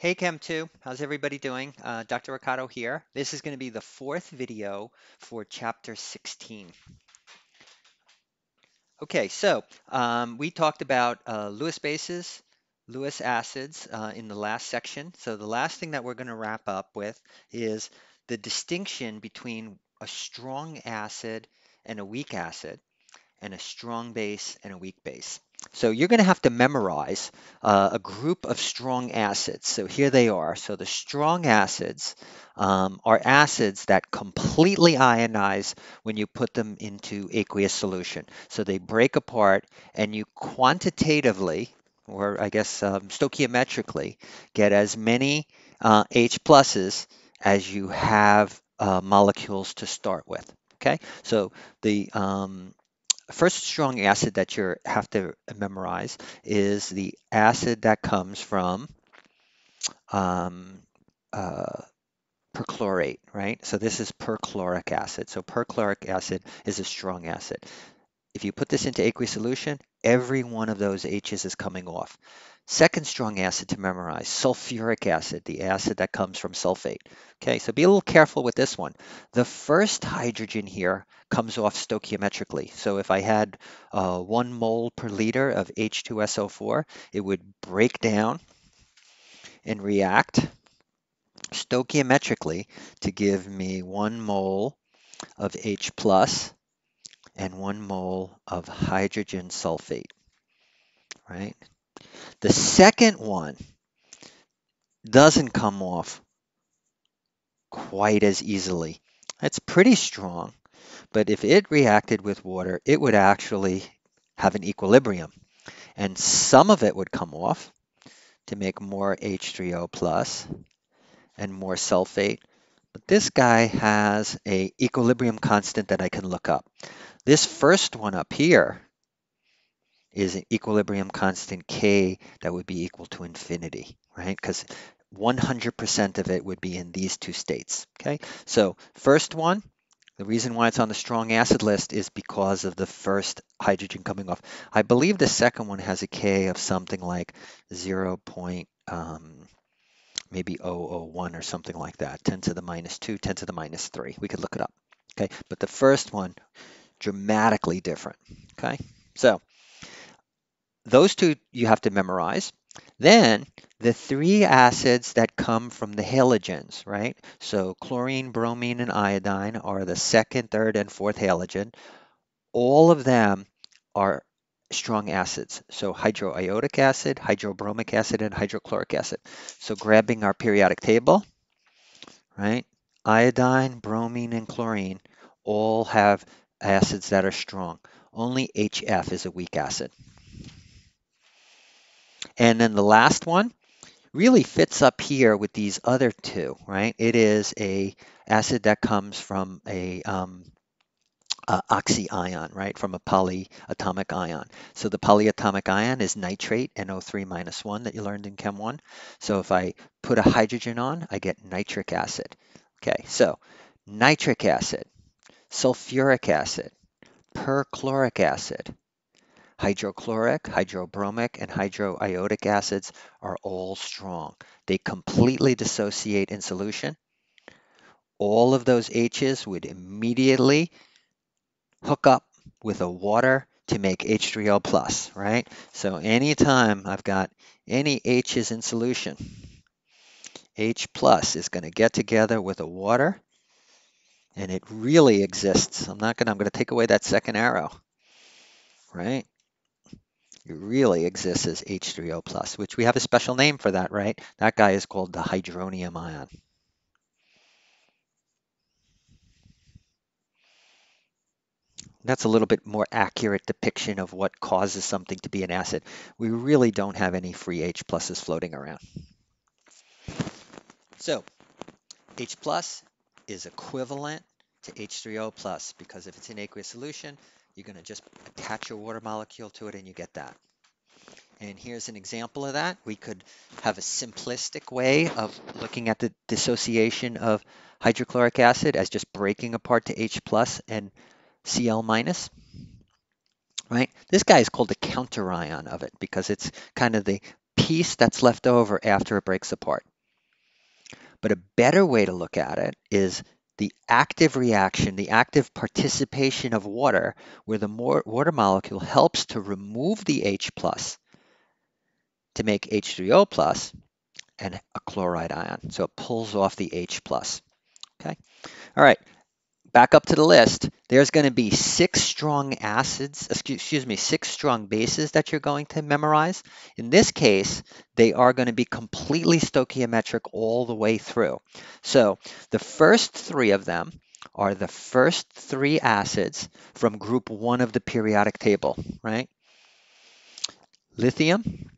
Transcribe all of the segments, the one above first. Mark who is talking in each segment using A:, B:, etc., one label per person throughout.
A: Hey Chem 2, how's everybody doing? Dr. Ricardo here. This is going to be the fourth video for chapter 16. Okay, so we talked about Lewis bases, Lewis acids in the last section. So the last thing that we're going to wrap up with is the distinction between a strong acid and a weak acid, and a strong base and a weak base. So you're going to have to memorize a group of strong acids. So here they are. So the strong acids are acids that completely ionize when you put them into aqueous solution. So they break apart and you quantitatively, or I guess stoichiometrically, get as many H pluses as you have molecules to start with. Okay, so the first strong acid that you have to memorize is the acid that comes from um, uh, perchlorate, right? So this is perchloric acid. So perchloric acid is a strong acid. If you put this into aqueous solution, every one of those H's is coming off. Second strong acid to memorize, sulfuric acid, the acid that comes from sulfate. Okay, so be a little careful with this one. The first hydrogen here comes off stoichiometrically. So if I had 1 mole per liter of H2SO4, it would break down and react stoichiometrically to give me 1 mole of H plus and 1 mole of hydrogen sulfate, right? The second one doesn't come off quite as easily. It's pretty strong, but if it reacted with water, it would actually have an equilibrium, and some of it would come off to make more H3O plus and more sulfate. But this guy has a equilibrium constant that I can look up. This first one up here is an equilibrium constant K that would be equal to infinity, right? Because 100% of it would be in these two states, okay? So first one, the reason why it's on the strong acid list is because of the first hydrogen coming off. I believe the second one has a K of something like 0. Maybe 0.001 or something like that, 10 to the minus 2, 10 to the minus 3. We could look it up, okay? But the first one, dramatically different, okay? So those two you have to memorize. Then the three acids that come from the halogens, right? So chlorine, bromine, and iodine are the second, third, and fourth halogen. All of them are strong acids. So hydroiodic acid, hydrobromic acid, and hydrochloric acid. So grabbing our periodic table, right? Iodine, bromine, and chlorine all have acids that are strong. Only HF is a weak acid. And then the last one really fits up here with these other two, right? It is a acid that comes from a oxy ion, right? From a polyatomic ion. So the polyatomic ion is nitrate, NO3 minus 1 that you learned in Chem 1. So if I put a hydrogen on, I get nitric acid. Okay, so nitric acid, sulfuric acid, perchloric acid, hydrochloric, hydrobromic, and hydroiodic acids are all strong. They completely dissociate in solution. All of those H's would immediately hook up with a water to make H3O plus, right? So anytime I've got any H's in solution, H plus is going to get together with a water, and it really exists. I'm going to take away that second arrow, right? It really exists as H3O plus, which we have a special name for that, right? That guy is called the hydronium ion. That's a little bit more accurate depiction of what causes something to be an acid. We really don't have any free H pluses floating around. So H plus is equivalent to H3O plus because if it's in aqueous solution, you're going to just attach a water molecule to it and you get that. And here's an example of that. We could have a simplistic way of looking at the dissociation of hydrochloric acid as just breaking apart to H plus and Cl minus, right? This guy is called the counterion of it because it's kind of the piece that's left over after it breaks apart. But a better way to look at it is the active reaction, the active participation of water, where the water molecule helps to remove the H plus to make H3O plus and a chloride ion. So it pulls off the H plus. Okay. All right. Back up to the list. There's going to be 6 strong acids, excuse me, 6 strong bases that you're going to memorize. In this case, they are going to be completely stoichiometric all the way through. So the first 3 of them are the first 3 acids from group 1 of the periodic table, right? Lithium,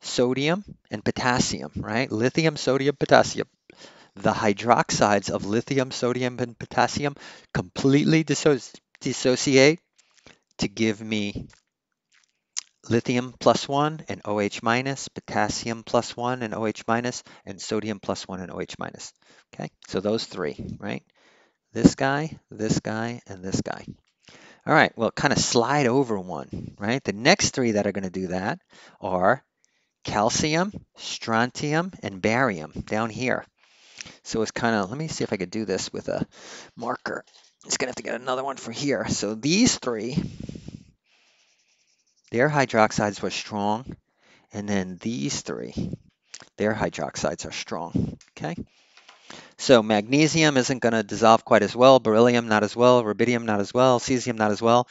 A: sodium, and potassium, right? Lithium, sodium, potassium. The hydroxides of lithium, sodium, and potassium completely dissociate to give me lithium plus 1 and OH minus, potassium plus 1 and OH minus, and sodium plus 1 and OH minus. Okay, so those 3, right? This guy, and this guy. All right, well, kind of slide over one, right? The next 3 that are going to do that are calcium, strontium, and barium down here. So it's kind of, let me see if I could do this with a marker. It's going to have to get another one for here. So these 3, their hydroxides were strong. And then these 3, their hydroxides are strong. Okay. So magnesium isn't going to dissolve quite as well. Beryllium not as well. Rubidium not as well. Cesium not as well.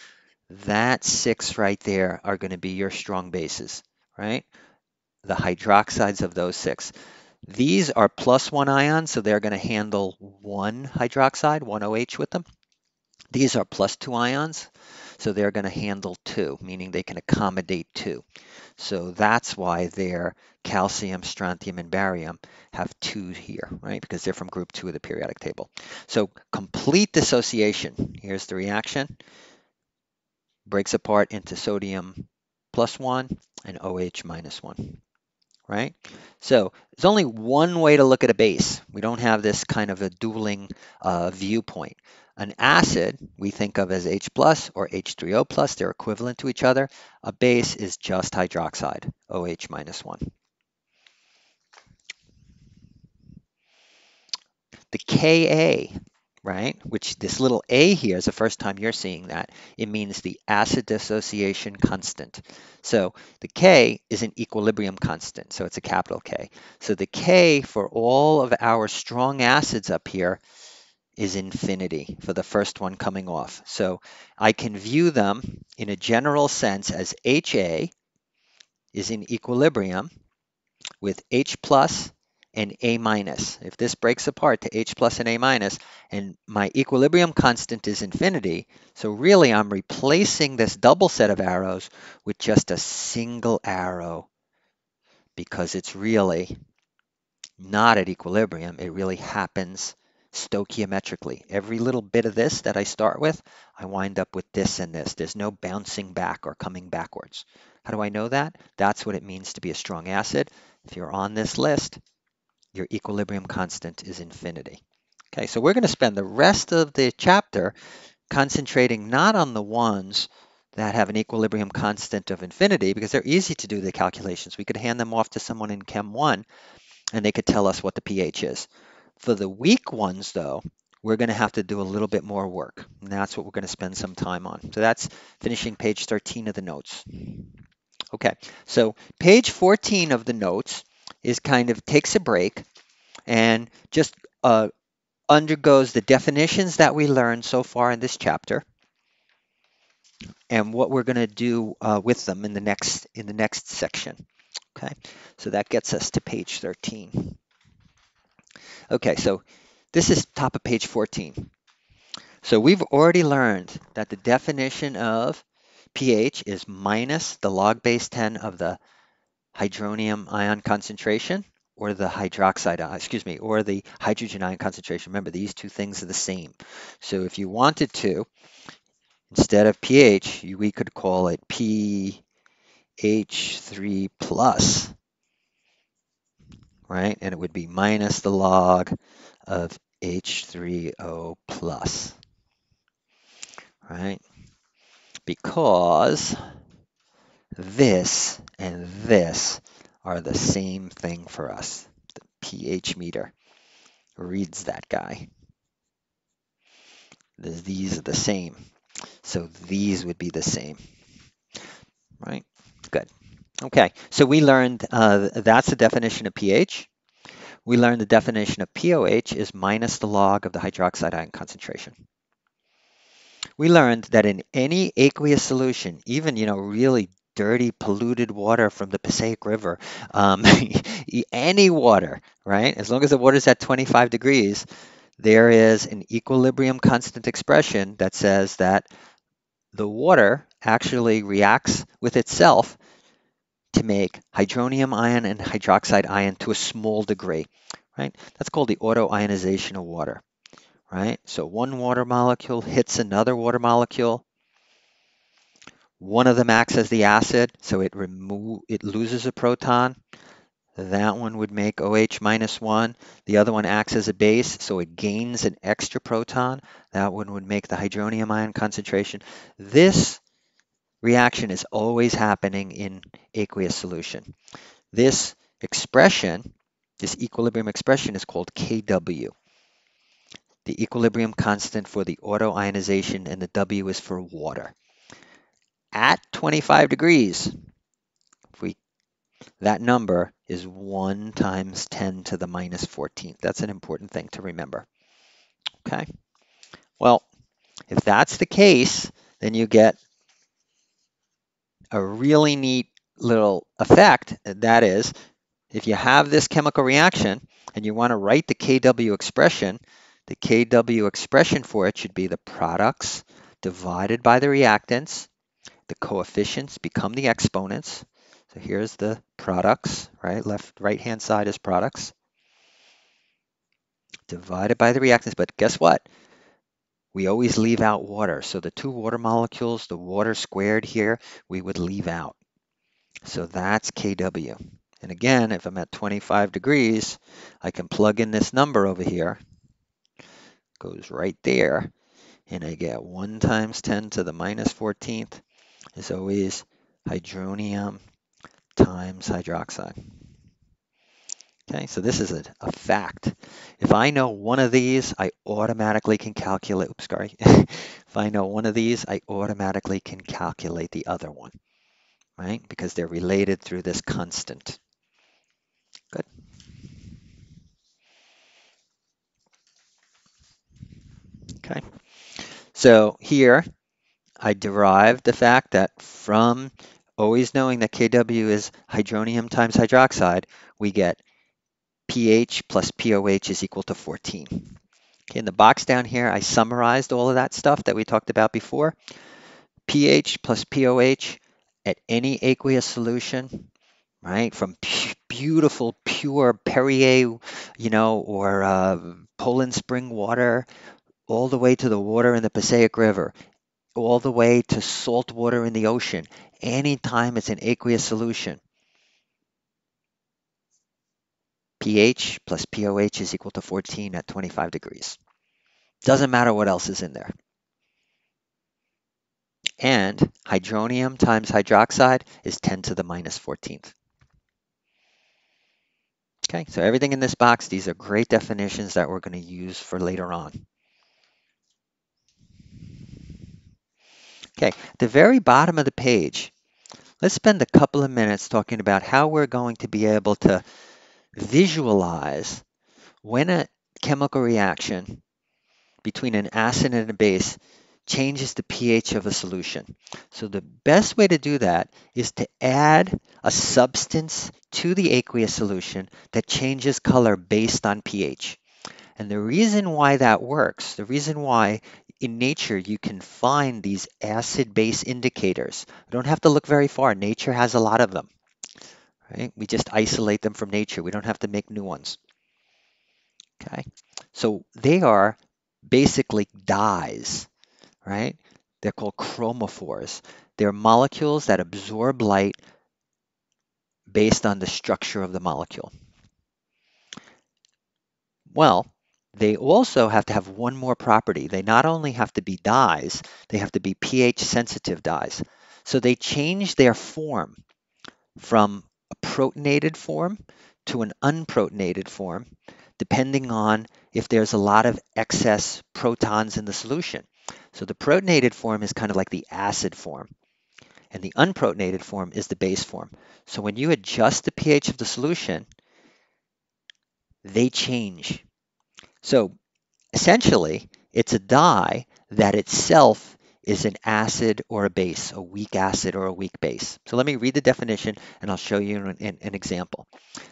A: That 6 right there are going to be your strong bases, right? The hydroxides of those 6. These are plus 1 ions, so they're going to handle 1 hydroxide, 1 OH with them. These are plus 2 ions, so they're going to handle 2, meaning they can accommodate 2. So that's why their calcium, strontium, and barium have 2 here, right? Because they're from group 2 of the periodic table. So complete dissociation. Here's the reaction. Breaks apart into sodium plus 1 and OH minus 1. Right? So there's only one way to look at a base. We don't have this kind of a dueling viewpoint. An acid we think of as H plus or H3O plus. They're equivalent to each other. A base is just hydroxide, OH minus 1. The Ka, right, which this little a here is the first time you're seeing that. It means the acid dissociation constant. So the K is an equilibrium constant, so it's a capital K. So the K for all of our strong acids up here is infinity for the first one coming off. So I can view them in a general sense as HA is in equilibrium with H plus and A minus. If this breaks apart to H plus and A minus, and my equilibrium constant is infinity, so really I'm replacing this double set of arrows with just a single arrow because it's really not at equilibrium. It really happens stoichiometrically. Every little bit of this that I start with, I wind up with this and this. There's no bouncing back or coming backwards. How do I know that? That's what it means to be a strong acid. If you're on this list, your equilibrium constant is infinity. Okay, so we're going to spend the rest of the chapter concentrating not on the ones that have an equilibrium constant of infinity because they're easy to do the calculations. We could hand them off to someone in Chem 1 and they could tell us what the pH is. For the weak ones, though, we're going to have to do a little bit more work, and that's what we're going to spend some time on. So that's finishing page 13 of the notes. Okay, so page 14 of the notes is kind of takes a break and just undergoes the definitions that we learned so far in this chapter and what we're going to do with them in the next section. Okay, so that gets us to page 13. Okay, so this is top of page 14. So we've already learned that the definition of pH is minus the log base 10 of the hydronium ion concentration or the hydroxide, or the hydrogen ion concentration. Remember, these two things are the same. So if you wanted to, instead of pH, we could call it pH3 plus, right? And it would be minus the log of H3O plus, right? Because this and this are the same thing for us, the pH meter. reads that guy. These are the same. So these would be the same, right? Good. Okay, so we learned that's the definition of pH. We learned the definition of pOH is minus the log of the hydroxide ion concentration. We learned that in any aqueous solution, even really dirty, polluted water from the Passaic River, any water, right? As long as the water is at 25 degrees, there is an equilibrium constant expression that says that the water actually reacts with itself to make hydronium ion and hydroxide ion to a small degree, right? That's called the autoionization of water, right? So one water molecule hits another water molecule. One of them acts as the acid, so it loses a proton. That one would make OH minus 1. The other one acts as a base, so it gains an extra proton. That one would make the hydronium ion concentration. This reaction is always happening in aqueous solution. This expression, this equilibrium expression, is called Kw. The equilibrium constant for the autoionization, and the W is for water. At 25 degrees, that number is 1 times 10 to the minus 14th. That's an important thing to remember. Okay? Well, if that's the case, then you get a really neat little effect. That is, if you have this chemical reaction and you want to write the Kw expression, the Kw expression for it should be the products divided by the reactants. The coefficients become the exponents. So here's the products, right? Right-hand side is products divided by the reactants. But guess what? We always leave out water. So the two water molecules, the water squared here, we would leave out. So that's Kw. And again, if I'm at 25 degrees, I can plug in this number over here. Goes right there. And I get 1 times 10 to the minus 14th is always hydronium times hydroxide. Okay, so this is a fact. If I know one of these, I automatically can calculate, oops, sorry. If I know one of these, I automatically can calculate the other one, right? Because they're related through this constant. Good. Okay. So here, I derived the fact that from always knowing that Kw is hydronium times hydroxide, we get pH plus pOH is equal to 14. Okay, in the box down here, I summarized all of that stuff that we talked about before. pH plus pOH at any aqueous solution, right? From beautiful, pure Perrier, or Poland spring water, all the way to the water in the Passaic River, all the way to salt water in the ocean. Anytime it's an aqueous solution, pH plus pOH is equal to 14 at 25 degrees. Doesn't matter what else is in there. And hydronium times hydroxide is 10 to the minus 14th. Okay, so everything in this box, these are great definitions that we're going to use for later on. Okay, the very bottom of the page, let's spend a couple of minutes talking about how we're going to be able to visualize when a chemical reaction between an acid and a base changes the pH of a solution. So the best way to do that is to add a substance to the aqueous solution that changes color based on pH. And the reason why that works, the reason why in nature you can find these acid-base indicators, you don't have to look very far. Nature has a lot of them. Right? We just isolate them from nature. We don't have to make new ones. Okay, so they are basically dyes, right? They're called chromophores. They're molecules that absorb light based on the structure of the molecule. Well, they also have to have one more property. They not only have to be dyes, they have to be pH sensitive dyes. So they change their form from a protonated form to an unprotonated form depending on if there's a lot of excess protons in the solution. So the protonated form is kind of like the acid form, and the unprotonated form is the base form. So when you adjust the pH of the solution, they change. So essentially, it's a dye that itself is an acid or a base, a weak acid or a weak base. So let me read the definition and I'll show you an example.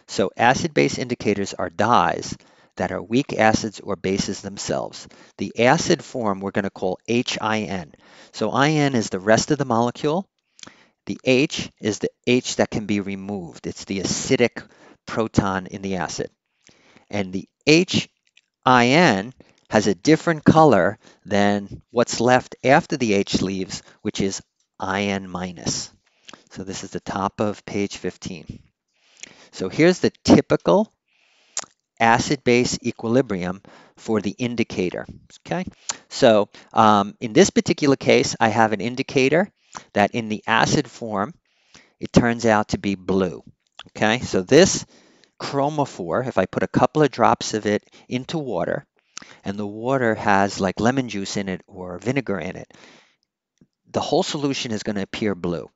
A: So acid-base indicators are dyes that are weak acids or bases themselves. The acid form we're going to call HIN. So IN is the rest of the molecule. The H is the H that can be removed. It's the acidic proton in the acid. And the HIN has a different color than what's left after the H leaves, which is IN minus. So this is the top of page 15. So here's the typical acid-base equilibrium for the indicator. Okay, so in this particular case, I have an indicator that in the acid form, it turns out to be blue. Okay, so this chromophore, if I put a couple of drops of it into water, and the water has like lemon juice in it or vinegar in it, the whole solution is going to appear blue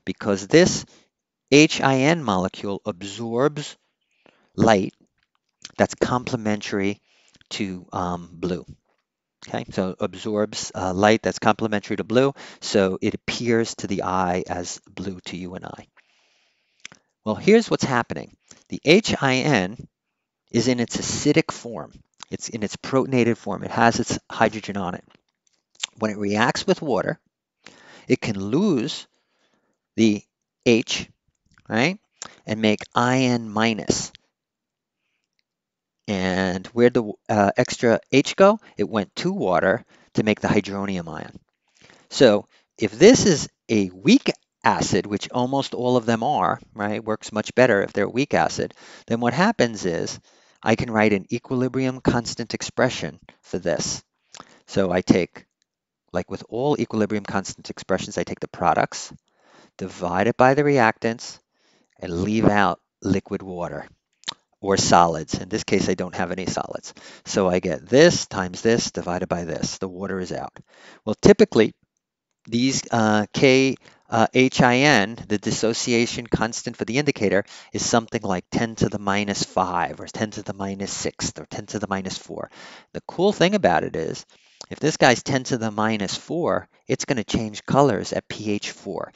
A: because this HIN molecule absorbs light that's complementary to blue. Okay, so absorbs light that's complementary to blue, so it appears to the eye as blue to you and I. Well, here's what's happening. The HIN is in its acidic form. It's in its protonated form. It has its hydrogen on it. When it reacts with water, it can lose the H, right, and make IN minus. And where'd the extra H go? It went to water to make the hydronium ion. So if this is a weak acid, which almost all of them are, right, works much better if they're a weak acid, then what happens is I can write an equilibrium constant expression for this. So I take, like with all equilibrium constant expressions, I take the products, divide it by the reactants, and leave out liquid water or solids. In this case, I don't have any solids. So I get this times this divided by this. The water is out. Well, typically, these KHIN, the dissociation constant for the indicator, is something like 10 to the minus 5 or 10 to the minus 6 or 10 to the minus 4. The cool thing about it is, if this guy's 10 to the minus 4, it's going to change colors at pH 4.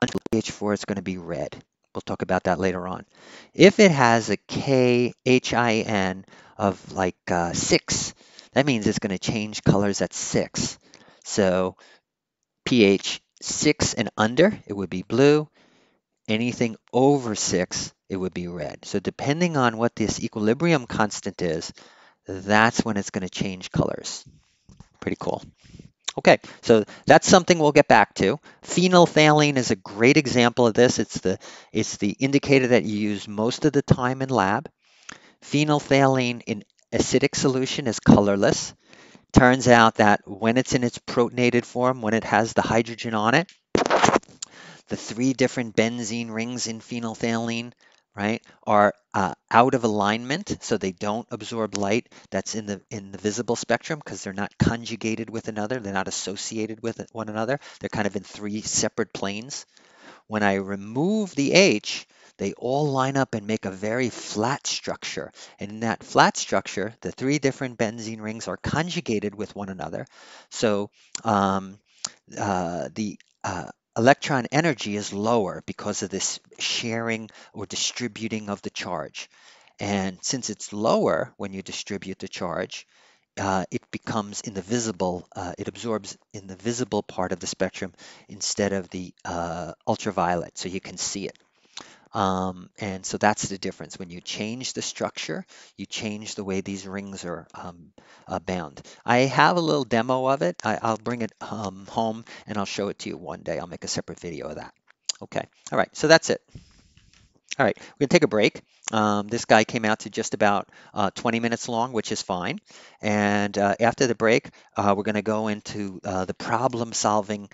A: Until pH 4, it's going to be red. We'll talk about that later on. If it has a KHIN of like 6, that means it's going to change colors at 6. So pH 6 and under, it would be blue. Anything over 6, it would be red. So depending on what this equilibrium constant is, that's when it's going to change colors. Pretty cool. Okay, so that's something we'll get back to. Phenolphthalein is a great example of this. It's the indicator that you use most of the time in lab. Phenolphthalein in acidic solution is colorless. Turns out that when it's in its protonated form, when it has the hydrogen on it, the 3 different benzene rings in phenolphthalein, right, are out of alignment, so they don't absorb light that's in the visible spectrum because they're not conjugated with another, they're not associated with one another. They're kind of in 3 separate planes. When I remove the H, they all line up and make a very flat structure. And in that flat structure, the 3 different benzene rings are conjugated with one another. So the electron energy is lower because of this sharing or distributing of the charge. And since it's lower when you distribute the charge, it becomes in the visible, it absorbs in the visible part of the spectrum instead of the ultraviolet, so you can see it. And so that's the difference. When you change the structure, you change the way these rings are bound. I have a little demo of it. I'll bring it home and I'll show it to you one day. I'll make a separate video of that. Okay, all right, so that's it. All right, we're gonna take a break. This guy came out to just about 20 minutes long, which is fine. And after the break, we're going to go into the problem solving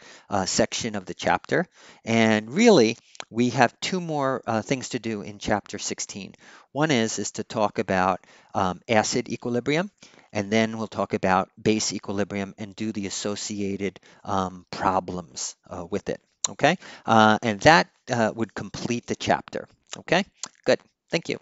A: section of the chapter. And really, we have two more things to do in chapter 16. One is to talk about acid equilibrium, and then we'll talk about base equilibrium and do the associated problems with it. Okay, and that would complete the chapter. Okay, good. Thank you.